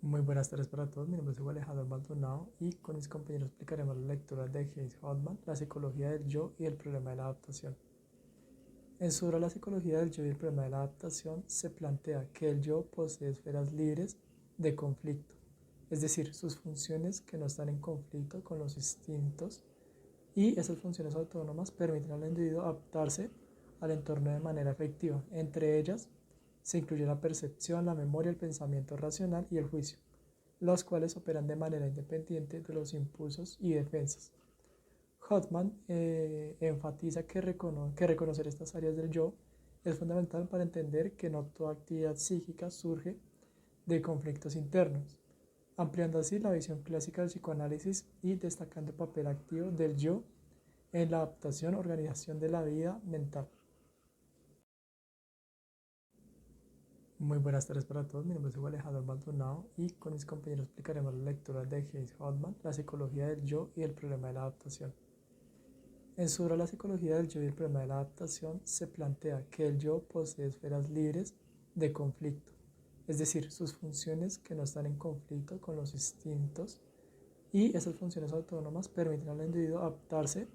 Muy buenas tardes para todos, mi nombre es Hugo Alejandro Maldonado y con mis compañeros explicaremos la lectura de James Hoffman, La psicología del yo y el problema de la adaptación. En su obra La psicología del yo y el problema de la adaptación se plantea que el yo posee esferas libres de conflicto, es decir, sus funciones que no están en conflicto con los instintos y esas funciones autónomas permiten al individuo adaptarse al entorno de manera efectiva. Entre ellas se incluye la percepción, la memoria, el pensamiento racional y el juicio, los cuales operan de manera independiente de los impulsos y defensas. Hoffman enfatiza que reconocer estas áreas del yo es fundamental para entender que no toda actividad psíquica surge de conflictos internos, ampliando así la visión clásica del psicoanálisis y destacando el papel activo del yo en la adaptación, organización de la vida mental. Muy buenas tardes para todos, mi nombre es Hugo Alejandro Maldonado y con mis compañeros explicaremos la lectura de James Hoffman, La psicología del yo y el problema de la adaptación. En su obra La psicología del yo y el problema de la adaptación se plantea que el yo posee esferas libres de conflicto, es decir, sus funciones que no están en conflicto con los instintos y esas funciones autónomas permiten al individuo adaptarse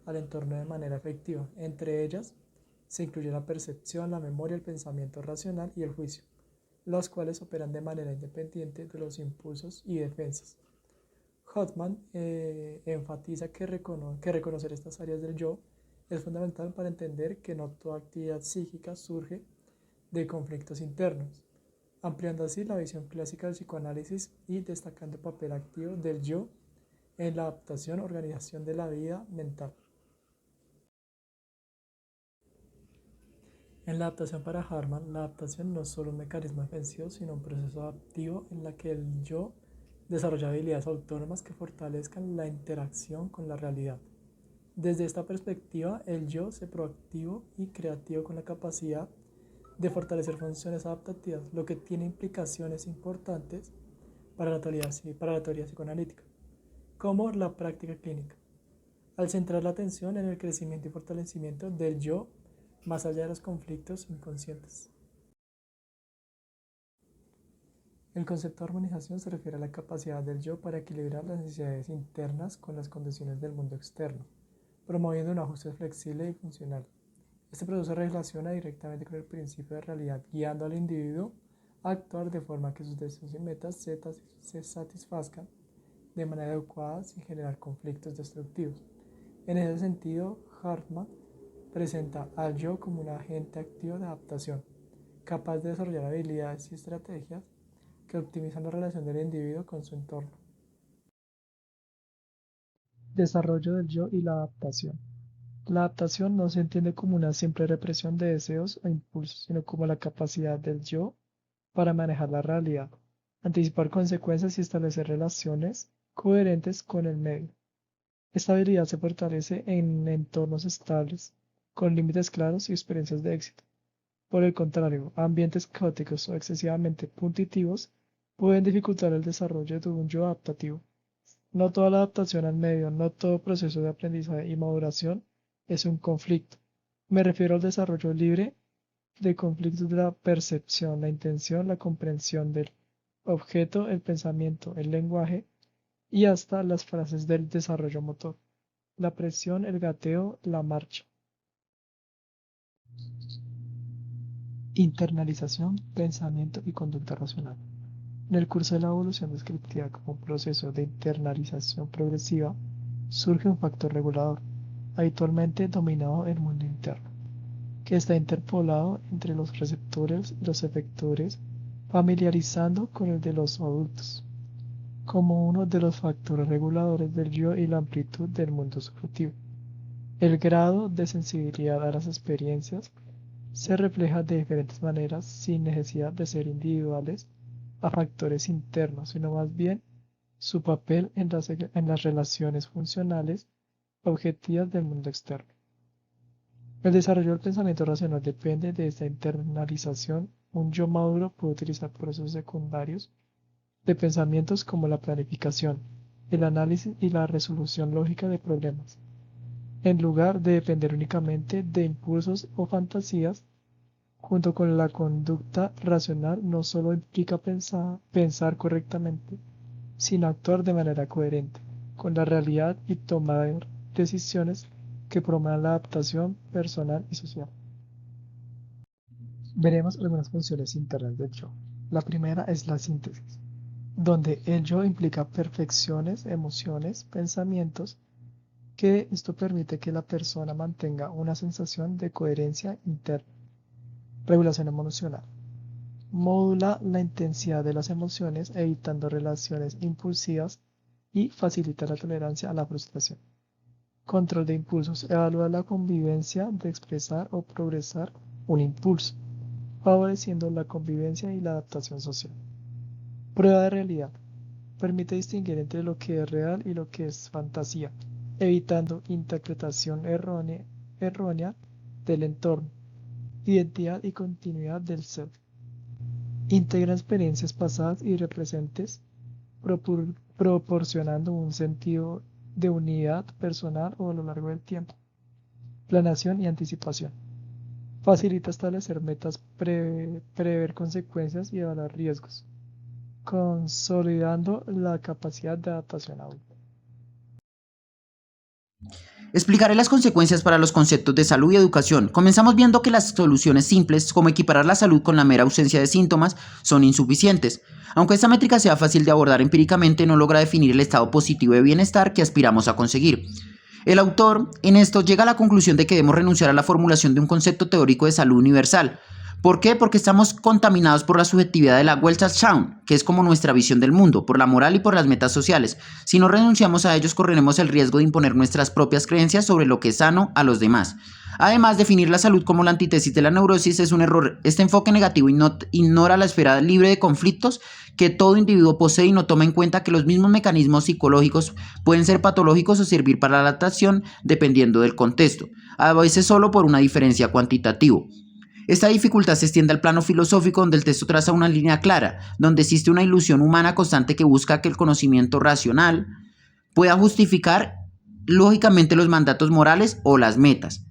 al entorno de manera efectiva. Entre ellas se incluye la percepción, la memoria, el pensamiento racional y el juicio, los cuales operan de manera independiente de los impulsos y defensas. Hoffman enfatiza que reconocer estas áreas del yo es fundamental para entender que no toda actividad psíquica surge de conflictos internos, ampliando así la visión clásica del psicoanálisis y destacando el papel activo del yo en la adaptación, organización de la vida mental. En la adaptación para Harman, la adaptación no es solo un mecanismo defensivo, sino un proceso adaptivo en la que el yo desarrolla habilidades autónomas que fortalezcan la interacción con la realidad. Desde esta perspectiva, el yo se proactivo y creativo con la capacidad de fortalecer funciones adaptativas, lo que tiene implicaciones importantes para la teoría psicoanalítica, como la práctica clínica, al centrar la atención en el crecimiento y fortalecimiento del yo más allá de los conflictos inconscientes. El concepto de armonización se refiere a la capacidad del yo para equilibrar las necesidades internas con las condiciones del mundo externo, promoviendo un ajuste flexible y funcional. Este proceso se relaciona directamente con el principio de realidad, guiando al individuo a actuar de forma que sus deseos y metas se satisfazcan de manera adecuada sin generar conflictos destructivos. En ese sentido, Hartman presenta al yo como un agente activo de adaptación, capaz de desarrollar habilidades y estrategias que optimizan la relación del individuo con su entorno. Desarrollo del yo y la adaptación. La adaptación no se entiende como una simple represión de deseos o impulsos, sino como la capacidad del yo para manejar la realidad, anticipar consecuencias y establecer relaciones coherentes con el medio. Esta habilidad se fortalece en entornos estables, con límites claros y experiencias de éxito. Por el contrario, ambientes caóticos o excesivamente punitivistas pueden dificultar el desarrollo de un yo adaptativo. No toda la adaptación al medio, no todo proceso de aprendizaje y maduración es un conflicto. Me refiero al desarrollo libre de conflictos de la percepción, la intención, la comprensión del objeto, el pensamiento, el lenguaje y hasta las fases del desarrollo motor, la presión, el gateo, la marcha. Internalización, pensamiento y conducta racional. En el curso de la evolución descriptiva como un proceso de internalización progresiva, surge un factor regulador, habitualmente dominado el mundo interno, que está interpolado entre los receptores y los efectores, familiarizando con el de los adultos, como uno de los factores reguladores del yo y la amplitud del mundo subjetivo. El grado de sensibilidad a las experiencias se refleja de diferentes maneras sin necesidad de ser individuales a factores internos, sino más bien su papel en las relaciones funcionales objetivas del mundo externo. El desarrollo del pensamiento racional depende de esta internalización. Un yo maduro puede utilizar procesos secundarios de pensamientos como la planificación, el análisis y la resolución lógica de problemas, en lugar de depender únicamente de impulsos o fantasías junto con la conducta racional, no solo implica pensar correctamente, sino actuar de manera coherente con la realidad y tomar decisiones que promuevan la adaptación personal y social. Veremos algunas funciones internas del yo. La primera es la síntesis, donde el yo implica perfecciones, emociones, pensamientos, que esto permite que la persona mantenga una sensación de coherencia interna. Regulación emocional. Modula la intensidad de las emociones, evitando relaciones impulsivas y facilita la tolerancia a la frustración. Control de impulsos. Evalúa la convivencia de expresar o progresar un impulso, favoreciendo la convivencia y la adaptación social. Prueba de realidad. Permite distinguir entre lo que es real y lo que es fantasía, evitando interpretación errónea del entorno, identidad y continuidad del ser. Integra experiencias pasadas y presentes, proporcionando un sentido de unidad personal o a lo largo del tiempo. Planeación y anticipación. Facilita establecer metas, prever consecuencias y evaluar riesgos, consolidando la capacidad de adaptación adulta. Explicaré las consecuencias para los conceptos de salud y educación. Comenzamos viendo que las soluciones simples, como equiparar la salud con la mera ausencia de síntomas, son insuficientes. Aunque esta métrica sea fácil de abordar empíricamente, no logra definir el estado positivo de bienestar que aspiramos a conseguir. El autor, en esto, llega a la conclusión de que debemos renunciar a la formulación de un concepto teórico de salud universal. ¿Por qué? Porque estamos contaminados por la subjetividad de la Weltanschauung, que es como nuestra visión del mundo, por la moral y por las metas sociales. Si no renunciamos a ellos, correremos el riesgo de imponer nuestras propias creencias sobre lo que es sano a los demás. Además, definir la salud como la antítesis de la neurosis es un error. Este enfoque negativo ignora la esfera libre de conflictos que todo individuo posee y no toma en cuenta que los mismos mecanismos psicológicos pueden ser patológicos o servir para la adaptación dependiendo del contexto, a veces solo por una diferencia cuantitativa. Esta dificultad se extiende al plano filosófico, donde el texto traza una línea clara, donde existe una ilusión humana constante que busca que el conocimiento racional pueda justificar lógicamente los mandatos morales o las metas.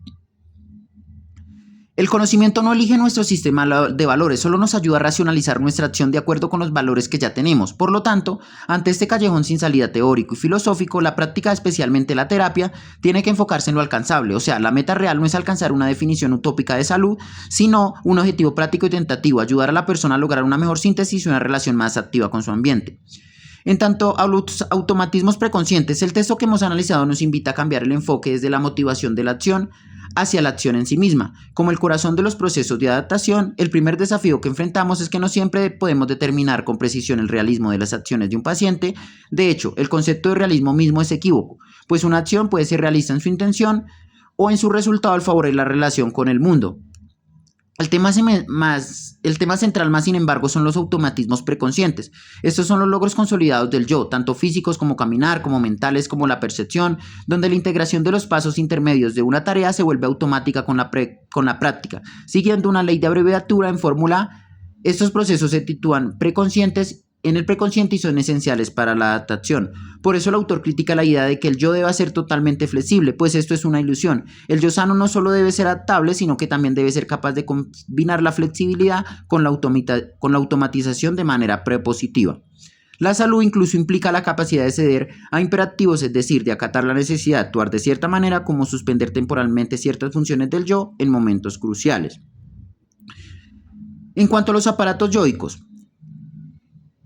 El conocimiento no elige nuestro sistema de valores, solo nos ayuda a racionalizar nuestra acción de acuerdo con los valores que ya tenemos. Por lo tanto, ante este callejón sin salida teórico y filosófico, la práctica, especialmente la terapia, tiene que enfocarse en lo alcanzable. O sea, la meta real no es alcanzar una definición utópica de salud, sino un objetivo práctico y tentativo, ayudar a la persona a lograr una mejor síntesis y una relación más activa con su ambiente. En tanto a los automatismos preconscientes, el texto que hemos analizado nos invita a cambiar el enfoque desde la motivación de la acción hacia la acción en sí misma. Como el corazón de los procesos de adaptación, el primer desafío que enfrentamos es que no siempre podemos determinar con precisión el realismo de las acciones de un paciente. De hecho, el concepto de realismo mismo es equívoco, pues una acción puede ser realista en su intención o en su resultado al favorecer la relación con el mundo. El tema central más, sin embargo, son los automatismos preconscientes. Estos son los logros consolidados del yo, tanto físicos como caminar, como mentales, como la percepción, donde la integración de los pasos intermedios de una tarea se vuelve automática con la práctica. Siguiendo una ley de abreviatura en fórmula, estos procesos se titúan preconscientes en el preconsciente y son esenciales para la adaptación. Por eso el autor critica la idea de que el yo deba ser totalmente flexible, pues esto es una ilusión. El yo sano no solo debe ser adaptable, sino que también debe ser capaz de combinar la flexibilidad con la automatización de manera prepositiva. La salud incluso implica la capacidad de ceder a imperativos, es decir, de acatar la necesidad de actuar de cierta manera, como suspender temporalmente ciertas funciones del yo en momentos cruciales. En cuanto a los aparatos yoicos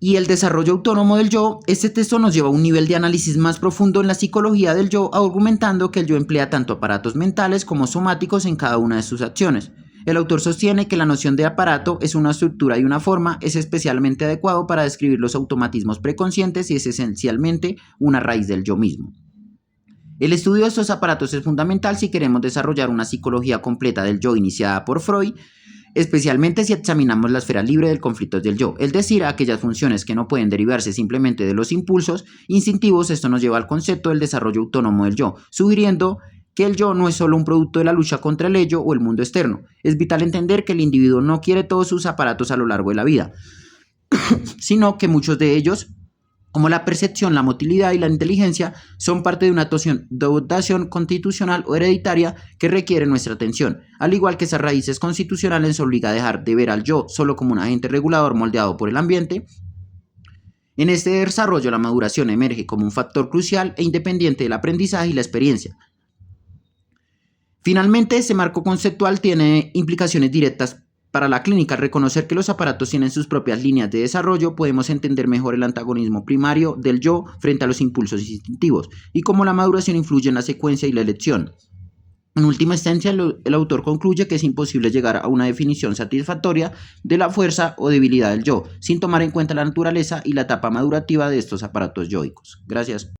y el desarrollo autónomo del yo, este texto nos lleva a un nivel de análisis más profundo en la psicología del yo, argumentando que el yo emplea tanto aparatos mentales como somáticos en cada una de sus acciones. El autor sostiene que la noción de aparato es una estructura y una forma, es especialmente adecuado para describir los automatismos preconscientes y es esencialmente una raíz del yo mismo. El estudio de estos aparatos es fundamental si queremos desarrollar una psicología completa del yo iniciada por Freud, especialmente si examinamos la esfera libre del conflicto del yo, es decir, aquellas funciones que no pueden derivarse simplemente de los impulsos instintivos. Esto nos lleva al concepto del desarrollo autónomo del yo, sugiriendo que el yo no es solo un producto de la lucha contra el ello o el mundo externo. Es vital entender que el individuo no quiere todos sus aparatos a lo largo de la vida, sino que muchos de ellos como la percepción, la motilidad y la inteligencia, son parte de una dotación constitucional o hereditaria que requiere nuestra atención. Al igual que esas raíces constitucionales nos obliga a dejar de ver al yo solo como un agente regulador moldeado por el ambiente. En este desarrollo, la maduración emerge como un factor crucial e independiente del aprendizaje y la experiencia. Finalmente, este marco conceptual tiene implicaciones directas para la clínica. Al reconocer que los aparatos tienen sus propias líneas de desarrollo, podemos entender mejor el antagonismo primario del yo frente a los impulsos instintivos y cómo la maduración influye en la secuencia y la elección. En última instancia, el autor concluye que es imposible llegar a una definición satisfactoria de la fuerza o debilidad del yo, sin tomar en cuenta la naturaleza y la etapa madurativa de estos aparatos yoicos. Gracias.